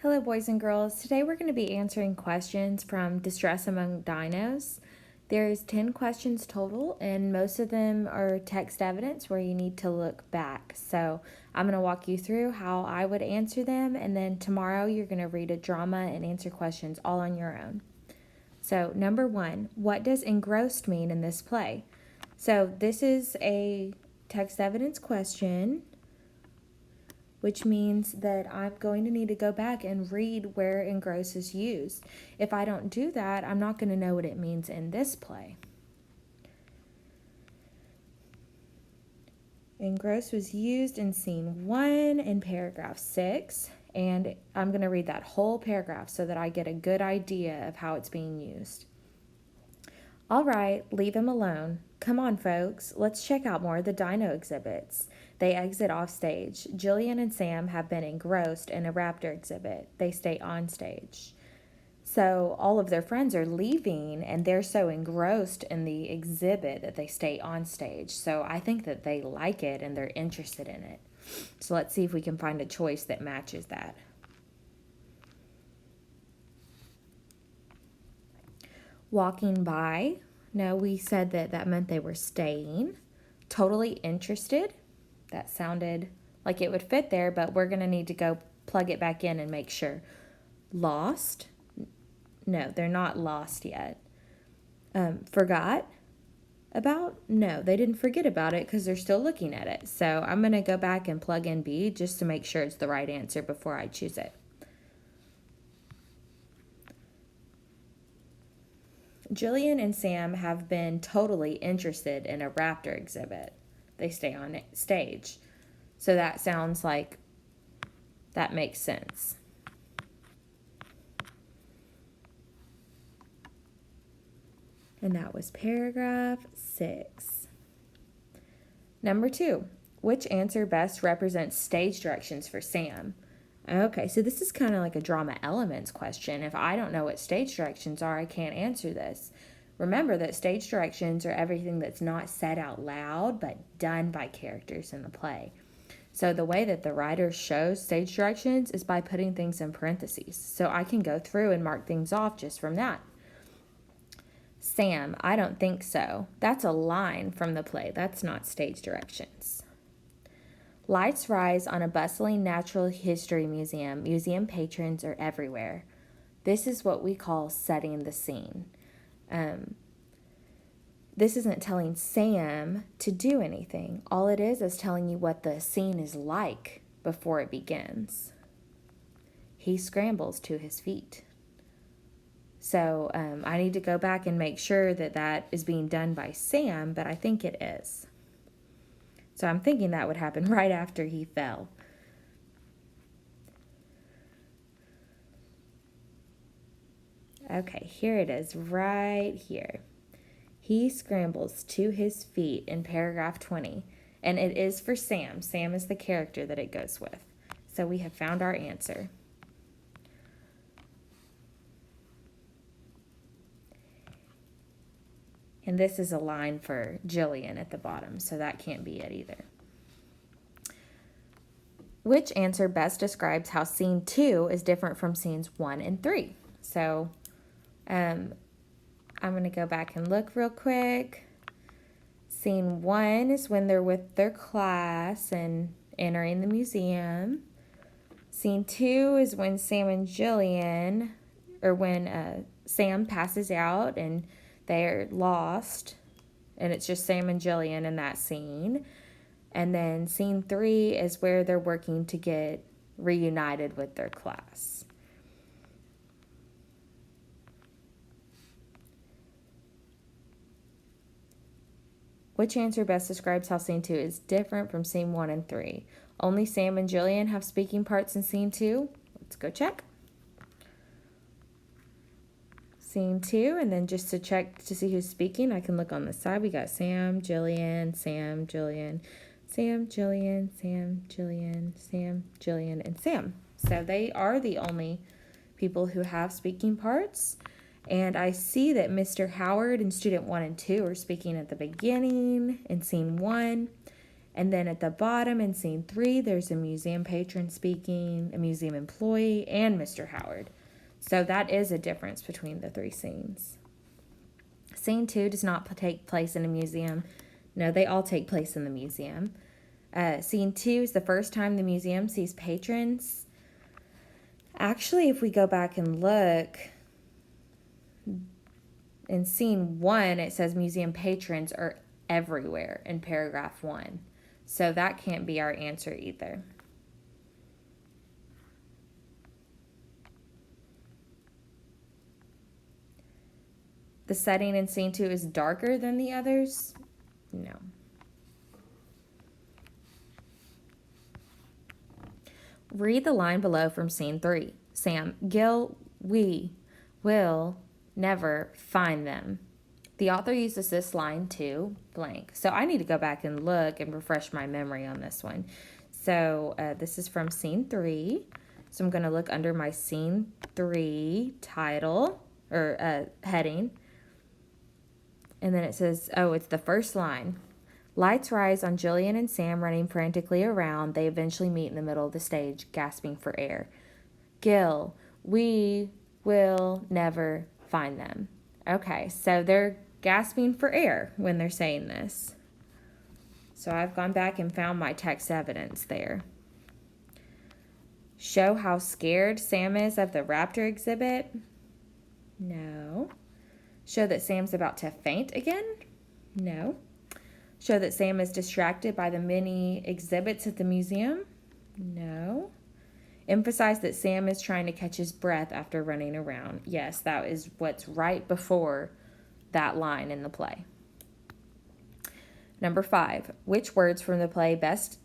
Hello, boys and girls. Today we're going to be answering questions from Distress Among Dinos. There's 10 questions total, and most of them are text evidence where you need to look back. So I'm going to walk you through how I would answer them, and then tomorrow you're going to read a drama and answer questions all on your own. So, number 1, what does engrossed mean in this play? So this is a text evidence question, which means that I'm going to need to go back and read where engross is used. If I don't do that, I'm not going to know what it means in this play. Engross was used in scene 1 in paragraph 6, and I'm going to read that whole paragraph so that I get a good idea of how it's being used. All right, leave him alone. Come on, folks, let's check out more of the dino exhibits. They exit off stage. Jillian and Sam have been engrossed in a raptor exhibit. They stay on stage. So all of their friends are leaving, and they're so engrossed in the exhibit that they stay on stage. So I think that they like it and they're interested in it. So let's see if we can find a choice that matches that. Walking by. No, we said that meant they were staying. Totally interested. That sounded like it would fit there, but we're going to need to go plug it back in and make sure. Lost. No, they're not lost yet. Forgot about? No, they didn't forget about it because they're still looking at it. So I'm going to go back and plug in B just to make sure it's the right answer before I choose it. Jillian and Sam have been totally interested in a raptor exhibit. They stay on stage. So that sounds like that makes sense. And that was paragraph 6. Number 2, which answer best represents stage directions for Sam? Okay, so this is kind of like a drama elements question. If I don't know what stage directions are, I can't answer this. Remember that stage directions are everything that's not said out loud, but done by characters in the play. So the way that the writer shows stage directions is by putting things in parentheses. So I can go through and mark things off just from that. Sam, I don't think so. That's a line from the play. That's not stage directions. Lights rise on a bustling natural history museum. Museum patrons are everywhere. This is what we call setting the scene. This isn't telling Sam to do anything. All it is telling you what the scene is like before it begins. He scrambles to his feet. So I need to go back and make sure that that is being done by Sam, but I think it is. So I'm thinking that would happen right after he fell. Okay, here it is, right here. He scrambles to his feet in paragraph 20, and it is for Sam. Sam is the character that it goes with. So we have found our answer. And this is a line for Jillian at the bottom, so that can't be it either. Which answer best describes how scene 2 is different from scenes 1 and 3? So I'm going to go back and look real quick. Scene 1 is when they're with their class and entering the museum. Scene 2 is when Sam and Jillian, or when Sam passes out and they're lost, and it's just Sam and Jillian in that scene. And then scene 3 is where they're working to get reunited with their class. Which answer best describes how scene 2 is different from scene 1 and 3? Only Sam and Jillian have speaking parts in scene 2. Let's go check. Scene 2, and then just to check to see who's speaking, I can look on the side. We got Sam, Jillian, Sam, Jillian, Sam, Jillian, Sam, Jillian, Sam, Jillian, and Sam. So they are the only people who have speaking parts. And I see that Mr. Howard and student 1 and 2 are speaking at the beginning in scene 1. And then at the bottom in scene 3, there's a museum patron speaking, a museum employee, and Mr. Howard. So that is a difference between the 3 scenes. Scene 2 does not take place in a museum. No, they all take place in the museum. Scene 2 is the first time the museum sees patrons. Actually, if we go back and look, in scene 1, it says museum patrons are everywhere in paragraph 1. So that can't be our answer either. The setting in scene 2 is darker than the others? No. Read the line below from scene 3. Sam, Gil, we will never find them. The author uses this line to blank. So I need to go back and look and refresh my memory on this one. So this is from scene 3. So I'm going to look under my scene 3 title or heading. And then it says, oh, it's the first line. Lights rise on Jillian and Sam running frantically around. They eventually meet in the middle of the stage, gasping for air. Gil, we will never find them. Okay, so they're gasping for air when they're saying this. So I've gone back and found my text evidence there. Show how scared Sam is of the raptor exhibit. No. Show that Sam's about to faint again. No. Show that Sam is distracted by the many exhibits at the museum. No. Emphasize that Sam is trying to catch his breath after running around. Yes, that is what's right before that line in the play. Number 5, which words from the play best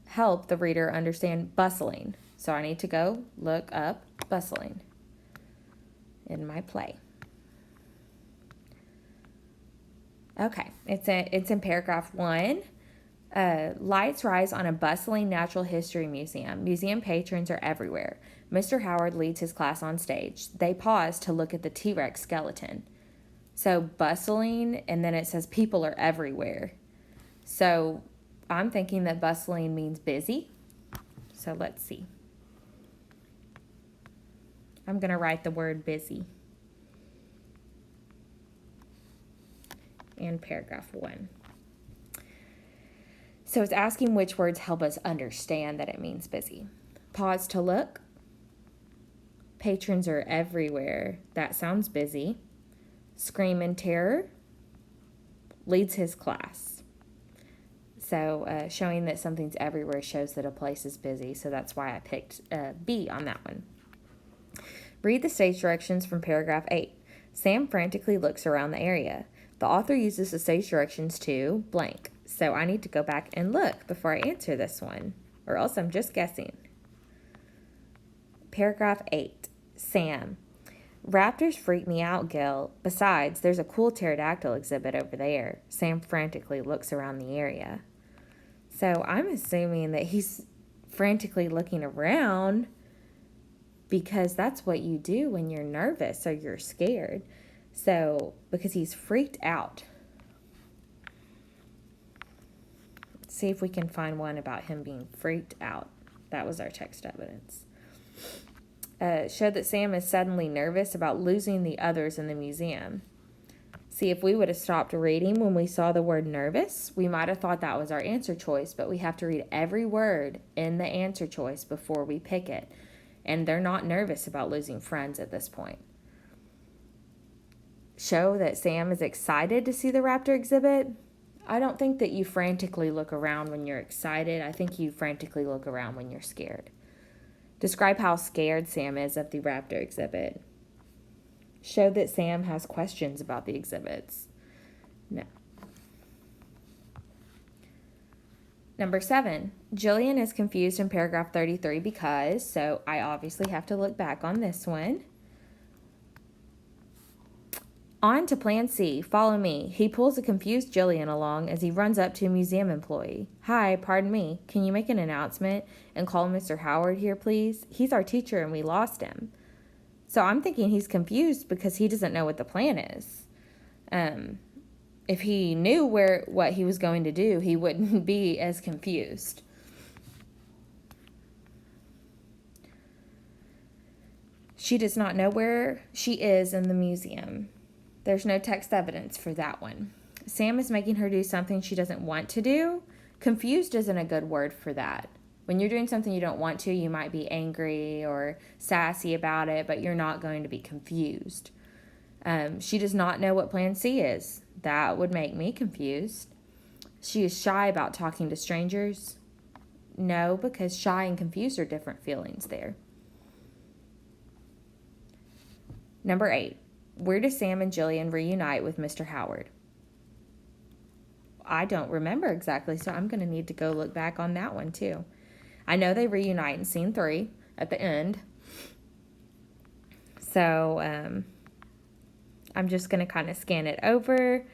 help the reader understand bustling? So I need to go look up bustling in my play. Okay, it's in paragraph 1. Lights rise on a bustling natural history museum. Museum patrons are everywhere. Mr. Howard leads his class on stage. They pause to look at the T-Rex skeleton. So bustling, and then it says people are everywhere. So I'm thinking that bustling means busy. So let's see. I'm going to write the word busy in paragraph 1. So it's asking which words help us understand that it means busy. Pause to look. Patrons are everywhere. That sounds busy. Scream in terror. Leads his class. So showing that something's everywhere shows that a place is busy. So that's why I picked B on that one. Read the stage directions from paragraph 8. Sam frantically looks around the area. The author uses the stage directions to blank. So I need to go back and look before I answer this one, or else I'm just guessing. Paragraph 8. Sam. Raptors freak me out, Gil. Besides, there's a cool pterodactyl exhibit over there. Sam frantically looks around the area. So I'm assuming that he's frantically looking around because that's what you do when you're nervous or you're scared. So, because he's freaked out. Let's see if we can find one about him being freaked out. That was our text evidence. Showed that Sam is suddenly nervous about losing the others in the museum. See, if we would have stopped reading when we saw the word nervous, we might have thought that was our answer choice, but we have to read every word in the answer choice before we pick it. And they're not nervous about losing friends at this point. Show that Sam is excited to see the raptor exhibit. I don't think that you frantically look around when you're excited. I think you frantically look around when you're scared. Describe how scared Sam is of the raptor exhibit. Show that Sam has questions about the exhibits. No. Number 7, Jillian is confused in paragraph 33 because, so I obviously have to look back on this one. On to plan C. Follow me. He pulls a confused Jillian along as he runs up to a museum employee. Hi, pardon me. Can you make an announcement and call Mr. Howard here, please? He's our teacher and we lost him. So I'm thinking he's confused because he doesn't know what the plan is. if he knew what he was going to do, he wouldn't be as confused. She does not know where she is in the museum. There's no text evidence for that one. Sam is making her do something she doesn't want to do. Confused isn't a good word for that. When you're doing something you don't want to, you might be angry or sassy about it, but you're not going to be confused. She does not know what Plan C is. That would make me confused. She is shy about talking to strangers. No, because shy and confused are different feelings there. Number 8. Where do Sam and Jillian reunite with Mr. Howard? I don't remember exactly, so I'm going to need to go look back on that one too. I know they reunite in scene 3 at the end. So I'm just going to kind of scan it over,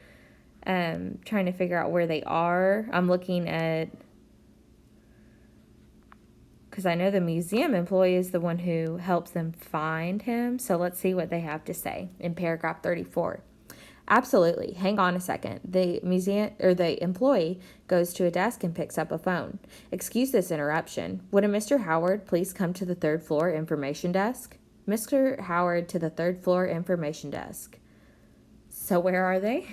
trying to figure out where they are. I'm looking at, because I know the museum employee is the one who helps them find him. So let's see what they have to say in paragraph 34. Absolutely. Hang on a second. The employee goes to a desk and picks up a phone. Excuse this interruption. Would a Mr. Howard please come to the 3rd floor information desk? Mr. Howard to the 3rd floor information desk. So where are they?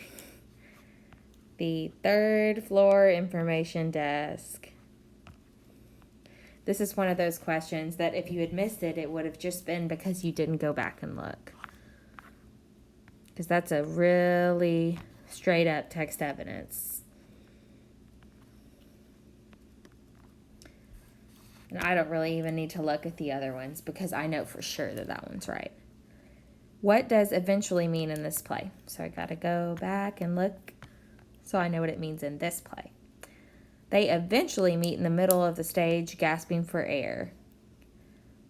The 3rd floor information desk. This is one of those questions that if you had missed it, it would have just been because you didn't go back and look. Because that's a really straight up text evidence. And I don't really even need to look at the other ones because I know for sure that that one's right. What does eventually mean in this play? So I got to go back and look so I know what it means in this play. They eventually meet in the middle of the stage, gasping for air.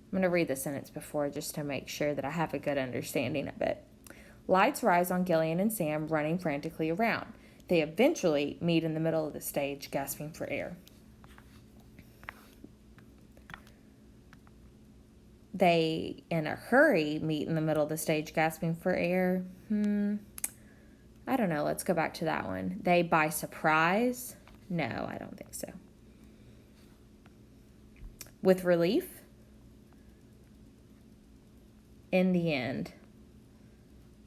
I'm going to read the sentence before just to make sure that I have a good understanding of it. Lights rise on Gillian and Sam running frantically around. They eventually meet in the middle of the stage, gasping for air. They, in a hurry, meet in the middle of the stage, gasping for air. I don't know. Let's go back to that one. They, by surprise. No, I don't think so. With relief. In the end.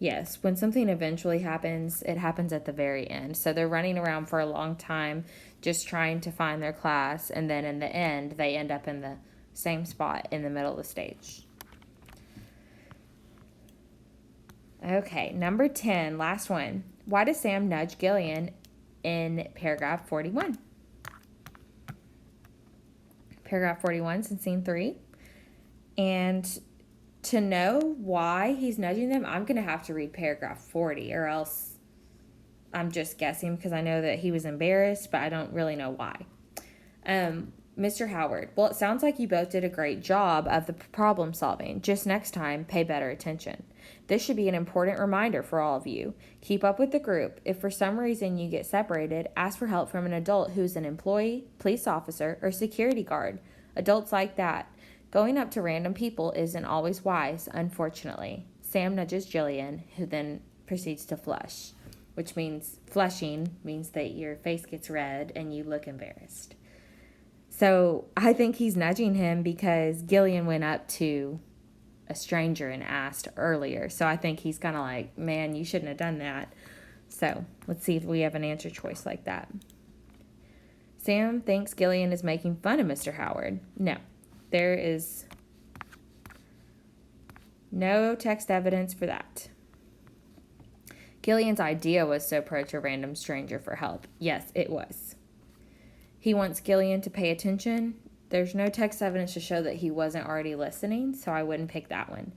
Yes, when something eventually happens, it happens at the very end. So they're running around for a long time just trying to find their class, and then in the end, they end up in the same spot in the middle of the stage. Okay, number 10, last one. Why does Sam nudge Gillian in paragraph 41? Paragraph 41 is in scene 3. And to know why he's nudging them, I'm going to have to read paragraph 40, or else I'm just guessing because I know that he was embarrassed, but I don't really know why. Mr. Howard, well, it sounds like you both did a great job of the problem solving. Just next time, pay better attention. This should be an important reminder for all of you. Keep up with the group. If for some reason you get separated, ask for help from an adult who's an employee, police officer, or security guard. Adults like that. Going up to random people isn't always wise, unfortunately. Sam nudges Jillian, who then proceeds to flush, which means flushing means that your face gets red and you look embarrassed. So I think he's nudging him because Gillian went up to a stranger and asked earlier. So I think he's kind of like, man, you shouldn't have done that. So let's see if we have an answer choice like that. Sam thinks Gillian is making fun of Mr. Howard. No, there is no text evidence for that. Gillian's idea was to approach a random stranger for help. Yes, it was. He wants Gillian to pay attention. There's no text evidence to show that he wasn't already listening, so I wouldn't pick that one.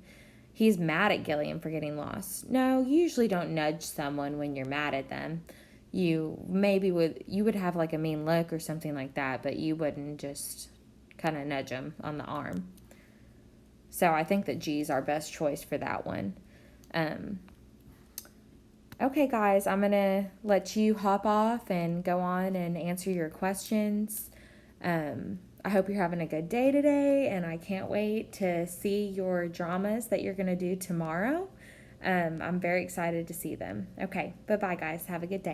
He's mad at Gillian for getting lost. No, you usually don't nudge someone when you're mad at them. You would have like a mean look or something like that, but you wouldn't just kind of nudge them on the arm. So I think that G is our best choice for that one. Okay, guys, I'm going to let you hop off and go on and answer your questions. I hope you're having a good day today, and I can't wait to see your dramas that you're going to do tomorrow. I'm very excited to see them. Okay, bye-bye, guys. Have a good day.